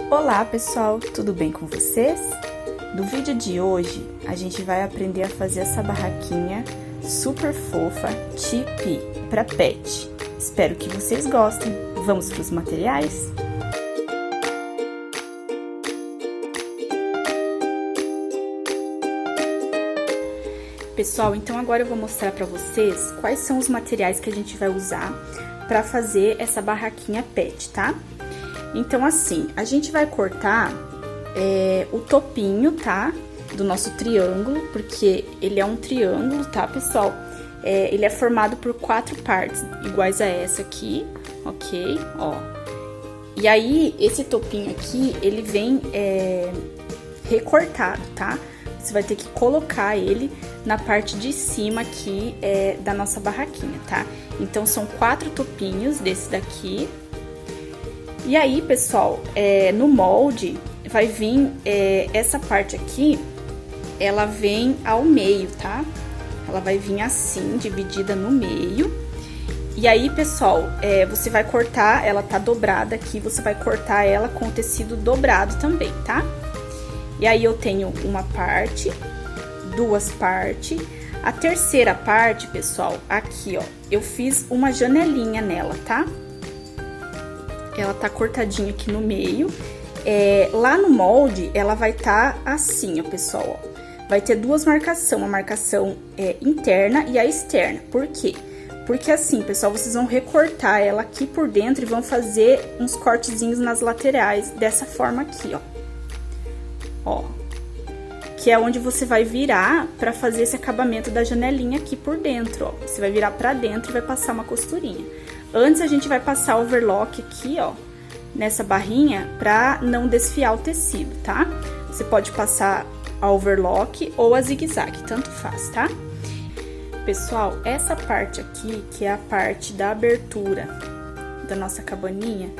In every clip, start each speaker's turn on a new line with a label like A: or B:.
A: Olá pessoal, tudo bem com vocês? No vídeo de hoje a gente vai aprender a fazer essa barraquinha super fofa Tipi para pet. Espero que vocês gostem. Vamos para os materiais? Pessoal, então agora eu vou mostrar para vocês quais são os materiais que a gente vai usar para fazer essa barraquinha pet, tá? Então, assim, a gente vai cortar o topinho, tá? Do nosso triângulo, porque ele é um triângulo, tá, pessoal? Ele é formado por 4 partes iguais a essa aqui, ok? Ó. E aí, esse topinho aqui, ele vem recortado, tá? Você vai ter que colocar ele na parte de cima aqui da nossa barraquinha, tá? Então, são 4 topinhos desse daqui. E aí, pessoal, no molde vai vir essa parte aqui, ela vem ao meio, tá? Ela vai vir assim, dividida no meio. E aí, pessoal, você vai cortar, ela tá dobrada aqui, você vai cortar ela com o tecido dobrado também, tá? E aí, eu tenho uma parte, 2 partes. A terceira parte, pessoal, aqui, ó, eu fiz uma janelinha nela, tá? Ela tá cortadinha aqui no meio. Lá no molde, ela vai tá assim, ó, pessoal, ó. Vai ter 2 marcações, a marcação interna e a externa. Por quê? Porque assim, pessoal, vocês vão recortar ela aqui por dentro e vão fazer uns cortezinhos nas laterais, dessa forma aqui, ó. Ó. Que é onde você vai virar pra fazer esse acabamento da janelinha aqui por dentro, ó. Você vai virar pra dentro e vai passar uma costurinha. Antes, a gente vai passar overlock aqui, ó, nessa barrinha, pra não desfiar o tecido, tá? Você pode passar a overlock ou a zigue-zague, tanto faz, tá? Pessoal, essa parte aqui, que é a parte da abertura da nossa cabaninha,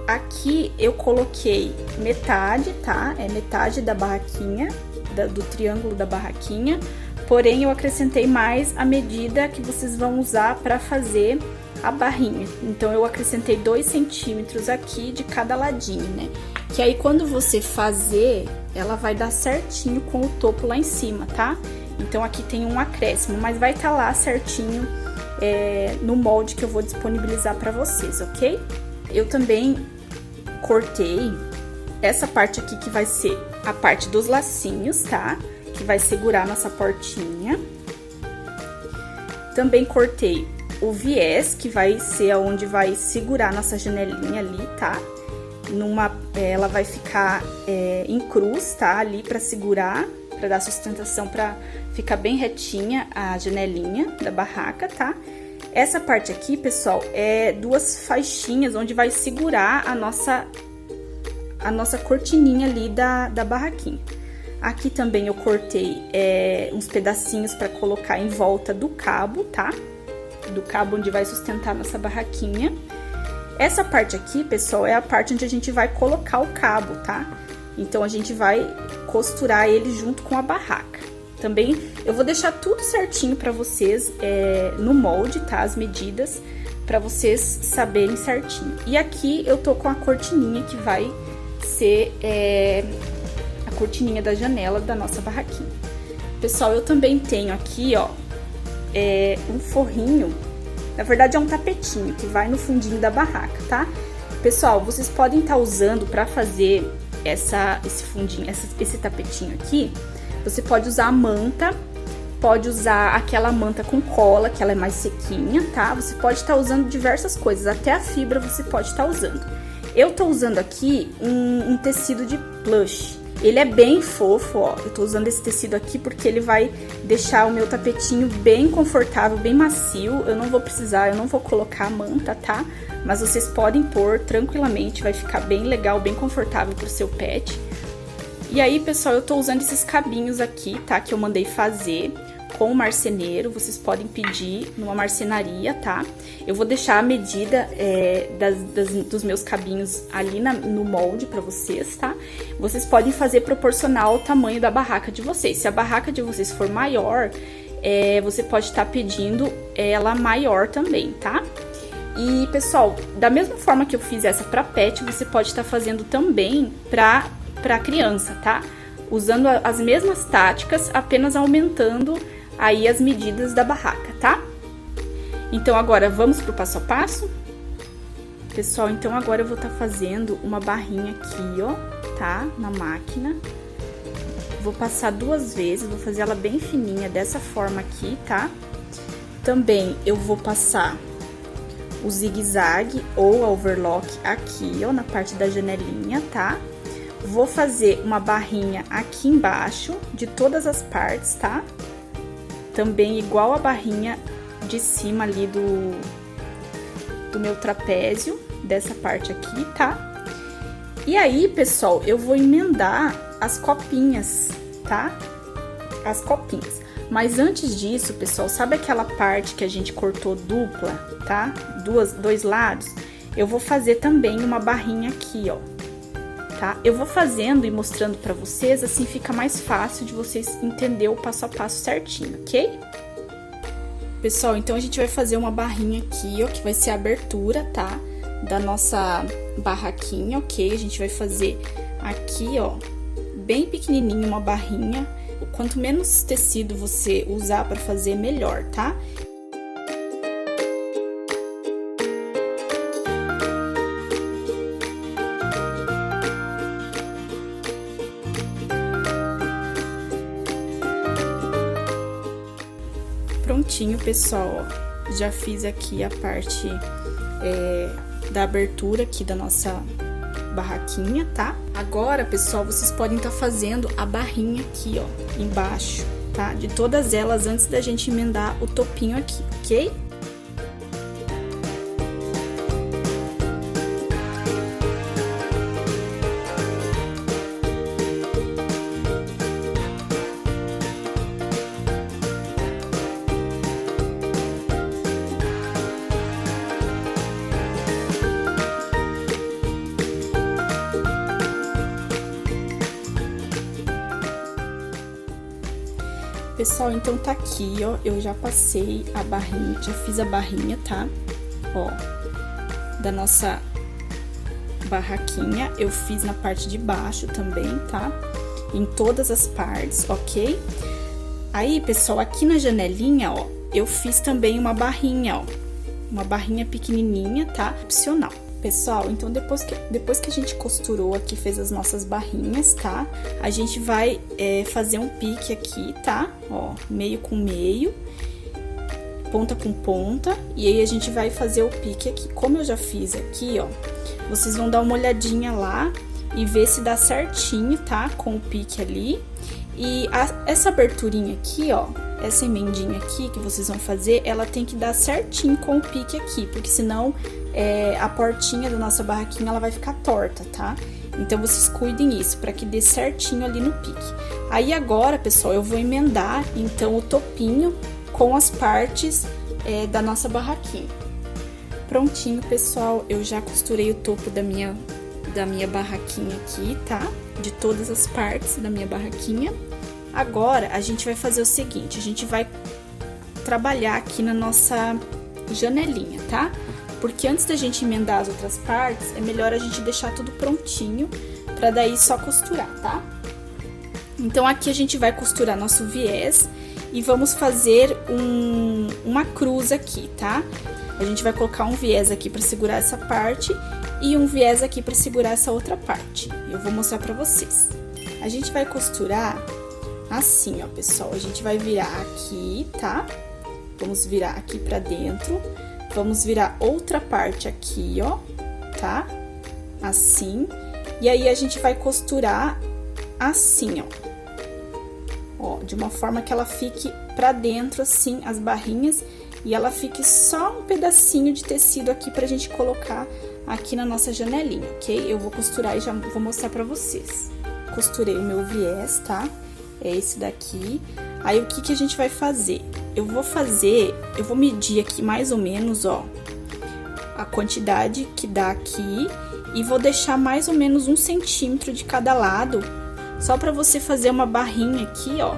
A: aqui eu coloquei metade, tá? Metade da barraquinha, do triângulo da barraquinha. Porém, eu acrescentei mais a medida que vocês vão usar para fazer a barrinha. Então, eu acrescentei 2 centímetros aqui de cada ladinho, né? Que aí, quando você fazer, ela vai dar certinho com o topo lá em cima, tá? Então, aqui tem um acréscimo, mas vai estar lá certinho no molde que eu vou disponibilizar para vocês, ok? Eu também cortei essa parte aqui que vai ser a parte dos lacinhos, tá? Que vai segurar nossa portinha. Também cortei o viés, que vai ser onde vai segurar nossa janelinha ali, tá? Ela vai ficar em cruz, tá? Ali pra segurar, pra dar sustentação, pra ficar bem retinha a janelinha da barraca, tá? Essa parte aqui, pessoal, 2 faixinhas onde vai segurar a nossa cortininha ali da barraquinha. Aqui também eu cortei uns pedacinhos para colocar em volta do cabo, tá? Do cabo onde vai sustentar nossa barraquinha. Essa parte aqui, pessoal, é a parte onde a gente vai colocar o cabo, tá? Então, a gente vai costurar ele junto com a barraca. Também, eu vou deixar tudo certinho para vocês no molde, tá? As medidas, para vocês saberem certinho. E aqui, eu tô com a cortininha que vai ser a cortininha da janela da nossa barraquinha. Pessoal, eu também tenho aqui, ó, um forrinho, na verdade é um tapetinho que vai no fundinho da barraca, tá? Pessoal, vocês podem estar usando para fazer esse fundinho, esse tapetinho aqui, você pode usar a manta, pode usar aquela manta com cola, que ela é mais sequinha, tá? Você pode estar usando diversas coisas, até a fibra você pode estar usando. Eu tô usando aqui um tecido de plush. Ele é bem fofo, ó. Eu tô usando esse tecido aqui porque ele vai deixar o meu tapetinho bem confortável, bem macio. Eu não vou colocar a manta, tá? Mas vocês podem pôr tranquilamente, vai ficar bem legal, bem confortável pro seu pet. E aí, pessoal, eu tô usando esses cabinhos aqui, tá? Que eu mandei fazer com o marceneiro, vocês podem pedir numa marcenaria, tá? Eu vou deixar a medida dos meus cabinhos ali no molde pra vocês, tá? Vocês podem fazer proporcional ao tamanho da barraca de vocês. Se a barraca de vocês for maior, você pode estar pedindo ela maior também, tá? E, pessoal, da mesma forma que eu fiz essa pra pet, você pode estar fazendo também pra criança, tá? Usando as mesmas táticas, apenas aumentando aí as medidas da barraca, tá? Então, agora, vamos pro passo a passo? Pessoal, então agora eu vou estar fazendo uma barrinha aqui, ó, tá? Na máquina. Vou passar 2 vezes, vou fazer ela bem fininha, dessa forma aqui, tá? Também eu vou passar o zigue-zague ou a overlock aqui, ó, na parte da janelinha, tá? Vou fazer uma barrinha aqui embaixo, de todas as partes, tá? Também igual a barrinha de cima ali do meu trapézio, dessa parte aqui, tá? E aí, pessoal, eu vou emendar as copinhas, tá? As copinhas. Mas antes disso, pessoal, sabe aquela parte que a gente cortou dupla, tá? Dois lados? Eu vou fazer também uma barrinha aqui, ó, tá? Eu vou fazendo e mostrando pra vocês, assim fica mais fácil de vocês entenderem o passo a passo certinho, ok? Pessoal, então a gente vai fazer uma barrinha aqui, ó, que vai ser a abertura, tá? Da nossa barraquinha, ok? A gente vai fazer aqui, ó, bem pequenininho uma barrinha. Quanto menos tecido você usar para fazer, melhor, tá? Prontinho, pessoal, ó. Já fiz aqui a parte da abertura aqui da nossa barraquinha, tá? Agora, pessoal, vocês podem estar fazendo a barrinha aqui, ó, embaixo, tá? De todas elas antes da gente emendar o topinho aqui, ok? Pessoal, então tá aqui, ó, eu já passei a barrinha, já fiz a barrinha, tá? Ó, da nossa barraquinha, eu fiz na parte de baixo também, tá? Em todas as partes, ok? Aí, pessoal, aqui na janelinha, ó, eu fiz também uma barrinha, ó, uma barrinha pequenininha, tá? Opcional. Pessoal, então depois que a gente costurou aqui, fez as nossas barrinhas, tá? A gente vai fazer um pique aqui, tá? Ó, meio com meio, ponta com ponta, e aí a gente vai fazer o pique aqui. Como eu já fiz aqui, ó, vocês vão dar uma olhadinha lá e ver se dá certinho, tá? Com o pique ali. E essa aberturinha aqui, ó, essa emendinha aqui que vocês vão fazer, ela tem que dar certinho com o pique aqui, porque senão a portinha da nossa barraquinha ela vai ficar torta, tá? Então vocês cuidem isso, para que dê certinho ali no pique. Aí agora, pessoal, eu vou emendar então o topinho com as partes da nossa barraquinha. Prontinho, pessoal, eu já costurei o topo da minha barraquinha aqui, tá? De todas as partes da minha barraquinha. Agora, a gente vai fazer o seguinte, a gente vai trabalhar aqui na nossa janelinha, tá? Porque antes da gente emendar as outras partes, é melhor a gente deixar tudo prontinho, pra daí só costurar, tá? Então, aqui a gente vai costurar nosso viés e vamos fazer uma cruz aqui, tá? A gente vai colocar um viés aqui pra segurar essa parte e um viés aqui pra segurar essa outra parte. Eu vou mostrar pra vocês. A gente vai costurar assim, ó, pessoal. A gente vai virar aqui, tá? Vamos virar aqui pra dentro. Vamos virar outra parte aqui, ó, tá? Assim. E aí, a gente vai costurar assim, ó. Ó, de uma forma que ela fique pra dentro, assim, as barrinhas. E ela fique só um pedacinho de tecido aqui pra gente colocar aqui na nossa janelinha, ok? Eu vou costurar e já vou mostrar pra vocês. Costurei o meu viés, tá? É esse daqui. Aí, o que a gente vai fazer? Eu vou medir aqui mais ou menos, ó, a quantidade que dá aqui e vou deixar mais ou menos 1 centímetro de cada lado, só pra você fazer uma barrinha aqui, ó,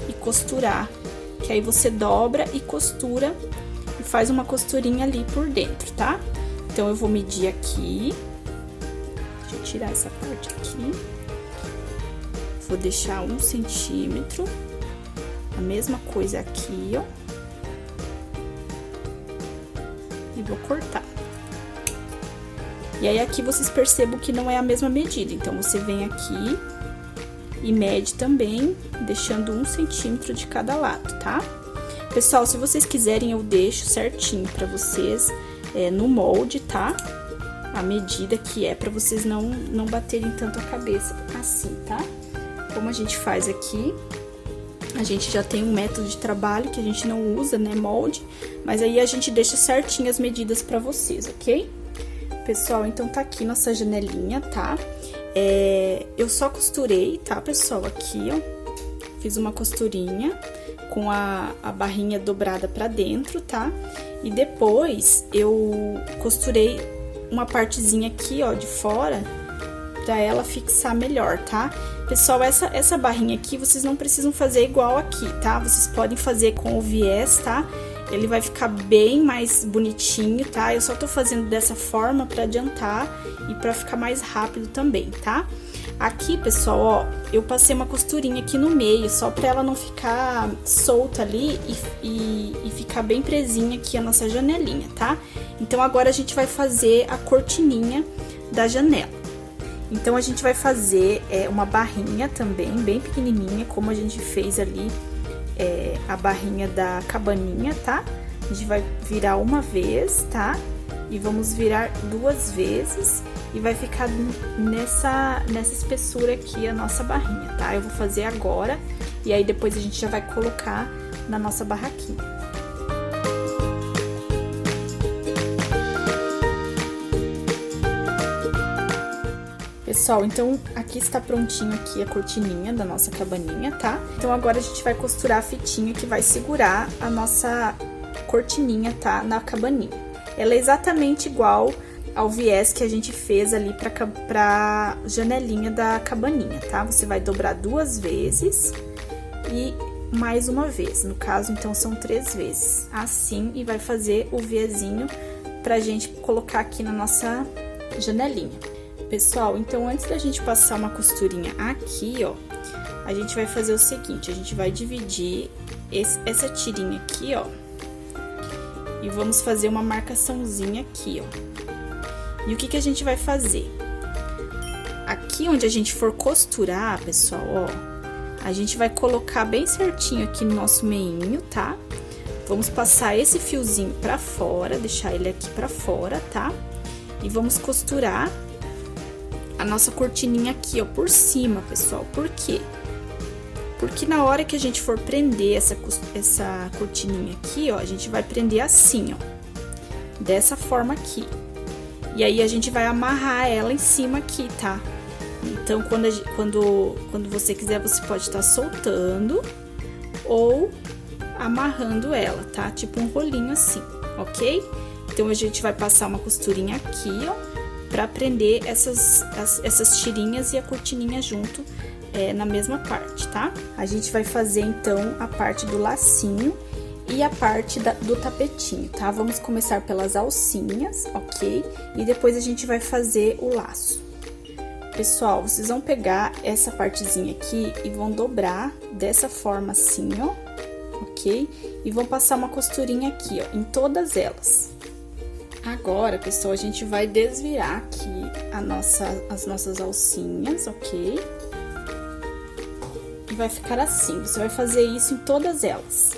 A: e costurar. Que aí você dobra e costura e faz uma costurinha ali por dentro, tá? Então, eu vou medir aqui. Deixa eu tirar essa parte aqui. Vou deixar 1 centímetro. A mesma coisa aqui, ó. E vou cortar. E aí, aqui vocês percebam que não é a mesma medida. Então, você vem aqui e mede também, deixando 1 centímetro de cada lado, tá? Pessoal, se vocês quiserem, eu deixo certinho pra vocês no molde, tá? A medida que é, pra vocês não baterem tanto a cabeça assim, tá? Como a gente faz aqui, a gente já tem um método de trabalho que a gente não usa, né, molde, mas aí a gente deixa certinho as medidas pra vocês, ok? Pessoal, então tá aqui nossa janelinha, tá? Eu só costurei, tá, pessoal? Aqui, ó, fiz uma costurinha com a barrinha dobrada pra dentro, tá? E depois eu costurei uma partezinha aqui, ó, de fora, pra ela fixar melhor, tá? Pessoal, essa barrinha aqui, vocês não precisam fazer igual aqui, tá? Vocês podem fazer com o viés, tá? Ele vai ficar bem mais bonitinho, tá? Eu só tô fazendo dessa forma pra adiantar e pra ficar mais rápido também, tá? Aqui, pessoal, ó, eu passei uma costurinha aqui no meio, só pra ela não ficar solta ali e ficar bem presinha aqui a nossa janelinha, tá? Então, agora a gente vai fazer a cortininha da janela. Então, a gente vai fazer uma barrinha também, bem pequenininha, como a gente fez ali a barrinha da cabaninha, tá? A gente vai virar uma vez, tá? E vamos virar 2 vezes e vai ficar nessa espessura aqui a nossa barrinha, tá? Eu vou fazer agora e aí depois a gente já vai colocar na nossa barraquinha. Pessoal, então aqui está prontinho aqui a cortininha da nossa cabaninha, tá? Então agora a gente vai costurar a fitinha que vai segurar a nossa cortininha, tá? Na cabaninha. Ela é exatamente igual ao viés que a gente fez ali pra janelinha da cabaninha, tá? Você vai dobrar 2 vezes e mais uma vez. No caso, então, são 3 vezes. Assim, e vai fazer o viezinho pra gente colocar aqui na nossa janelinha. Pessoal, então, antes da gente passar uma costurinha aqui, ó, a gente vai fazer o seguinte, a gente vai dividir essa tirinha aqui, ó, e vamos fazer uma marcaçãozinha aqui, ó. E o que a gente vai fazer? Aqui onde a gente for costurar, pessoal, ó, a gente vai colocar bem certinho aqui no nosso meinho, tá? Vamos passar esse fiozinho pra fora, deixar ele aqui pra fora, tá? E vamos costurar a nossa cortininha aqui, ó, por cima, pessoal. Por quê? Porque na hora que a gente for prender essa cortininha aqui, ó, a gente vai prender assim, ó, dessa forma aqui. E aí, a gente vai amarrar ela em cima aqui, tá? Então, quando você quiser, você pode estar soltando ou amarrando ela, tá? Tipo um rolinho assim, ok? Então, a gente vai passar uma costurinha aqui, ó, pra prender essas tirinhas e a cortininha junto na mesma parte, tá? A gente vai fazer, então, a parte do lacinho e a parte do tapetinho, tá? Vamos começar pelas alcinhas, ok? E depois a gente vai fazer o laço. Pessoal, vocês vão pegar essa partezinha aqui e vão dobrar dessa forma assim, ó, ok? E vão passar uma costurinha aqui, ó, em todas elas. Agora, pessoal, a gente vai desvirar aqui as nossas alcinhas, ok? E vai ficar assim, você vai fazer isso em todas elas.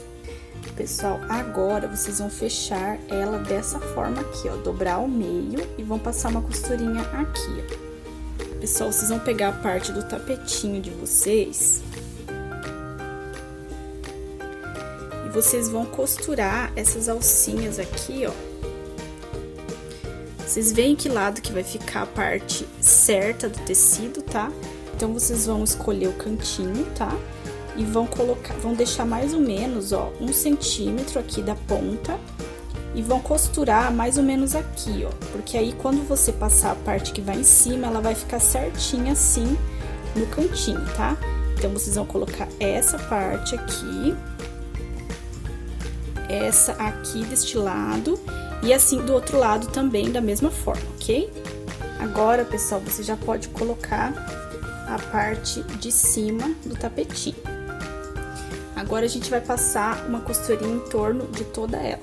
A: Pessoal, agora vocês vão fechar ela dessa forma aqui, ó, dobrar ao meio e vão passar uma costurinha aqui, ó. Pessoal, vocês vão pegar a parte do tapetinho de vocês e vocês vão costurar essas alcinhas aqui, ó. Vocês veem que lado que vai ficar a parte certa do tecido, tá? Então, vocês vão escolher o cantinho, tá? E vão deixar mais ou menos, ó, 1 centímetro aqui da ponta. E vão costurar mais ou menos aqui, ó. Porque aí, quando você passar a parte que vai em cima, ela vai ficar certinha assim no cantinho, tá? Então, vocês vão colocar essa parte aqui. essa aqui deste lado e assim do outro lado também da mesma forma, ok? Agora, pessoal, você já pode colocar a parte de cima do tapetinho. Agora, a gente vai passar uma costurinha em torno de toda ela.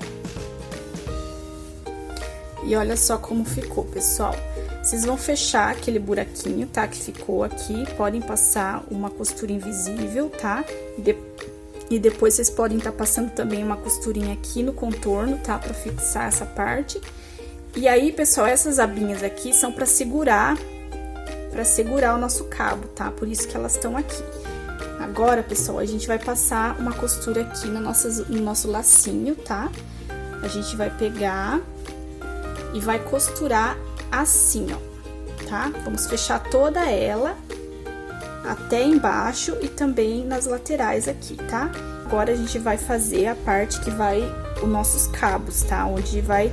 A: E olha só como ficou, pessoal. Vocês vão fechar aquele buraquinho, tá? Que ficou aqui. Podem passar uma costura invisível, tá? E depois vocês podem estar passando também uma costurinha aqui no contorno, tá? Pra fixar essa parte. E aí, pessoal, essas abinhas aqui são pra segurar o nosso cabo, tá? Por isso que elas estão aqui. Agora, pessoal, a gente vai passar uma costura aqui no nosso lacinho, tá? A gente vai pegar e vai costurar assim, ó, tá? Vamos fechar toda ela até embaixo e também nas laterais aqui, tá? Agora, a gente vai fazer a parte que vai os nossos cabos, tá? Onde vai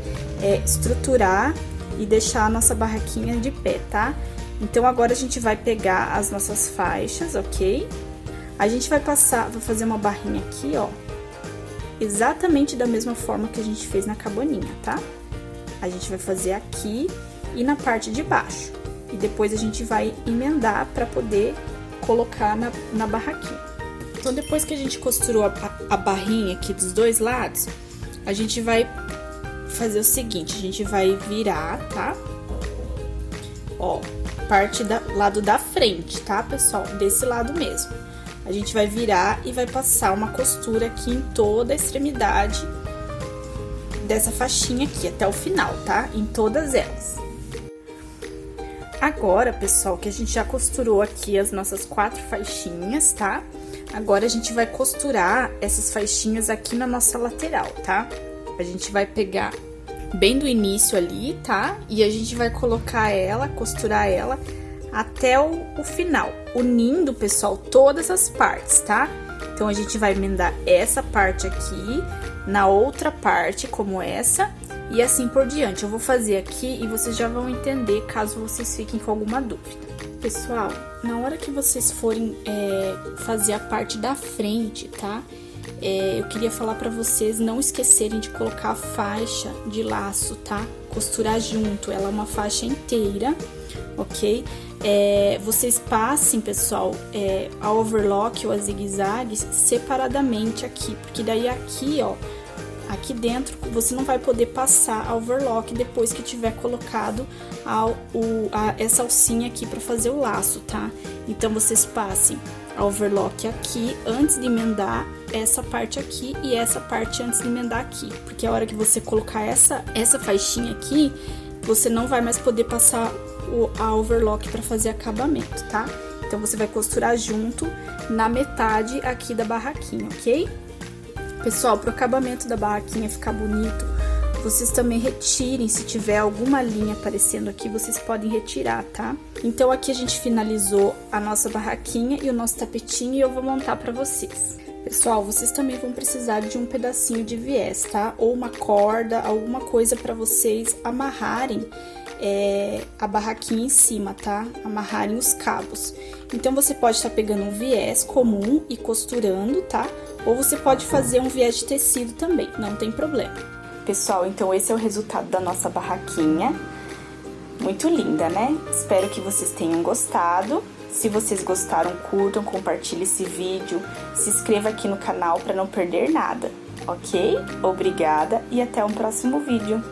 A: estruturar e deixar a nossa barraquinha de pé, tá? Então, agora a gente vai pegar as nossas faixas, ok? A gente vai fazer uma barrinha aqui, ó, exatamente da mesma forma que a gente fez na cabaninha, tá? A gente vai fazer aqui e na parte de baixo. E depois a gente vai emendar pra poder colocar na barraquinha. Então, depois que a gente costurou a barrinha aqui dos dois lados, a gente vai fazer o seguinte, a gente vai virar, tá? Ó, parte do lado da frente, tá, pessoal? Desse lado mesmo. A gente vai virar e vai passar uma costura aqui em toda a extremidade dessa faixinha aqui, até o final, tá? Em todas elas. Agora, pessoal, que a gente já costurou aqui as nossas 4 faixinhas, tá? Agora, a gente vai costurar essas faixinhas aqui na nossa lateral, tá? A gente vai pegar bem do início ali, tá? E a gente vai colocar ela, costurar ela até o final, unindo, pessoal, todas as partes, tá? Então, a gente vai emendar essa parte aqui na outra parte, como essa, e assim por diante. Eu vou fazer aqui e vocês já vão entender, caso vocês fiquem com alguma dúvida. Pessoal, na hora que vocês forem fazer a parte da frente, tá? Eu queria falar pra vocês não esquecerem de colocar a faixa de laço, tá? Costurar junto, ela é uma faixa inteira, ok? Vocês passem, pessoal, a overlock ou a zigue-zague separadamente aqui, porque daí aqui, ó, aqui dentro você não vai poder passar a overlock depois que tiver colocado essa alcinha aqui pra fazer o laço, tá? Então, vocês passem a overlock aqui antes de emendar essa parte aqui e essa parte antes de emendar aqui, porque a hora que você colocar essa faixinha aqui, você não vai mais poder passar a overlock para fazer acabamento, tá? Então, você vai costurar junto na metade aqui da barraquinha, ok? Pessoal, pro acabamento da barraquinha ficar bonito, vocês também retirem, se tiver alguma linha aparecendo aqui, vocês podem retirar, tá? Então, aqui a gente finalizou a nossa barraquinha e o nosso tapetinho e eu vou montar pra vocês. Pessoal, vocês também vão precisar de um pedacinho de viés, tá? Ou uma corda, alguma coisa pra vocês amarrarem a barraquinha em cima, tá? Amarrarem os cabos. Então, você pode estar pegando um viés comum e costurando, tá? Ou você pode fazer um viés de tecido também, não tem problema. Pessoal, então esse é o resultado da nossa barraquinha. Muito linda, né? Espero que vocês tenham gostado. Se vocês gostaram, curtam, compartilhem esse vídeo. Se inscreva aqui no canal para não perder nada, ok? Obrigada e até um próximo vídeo.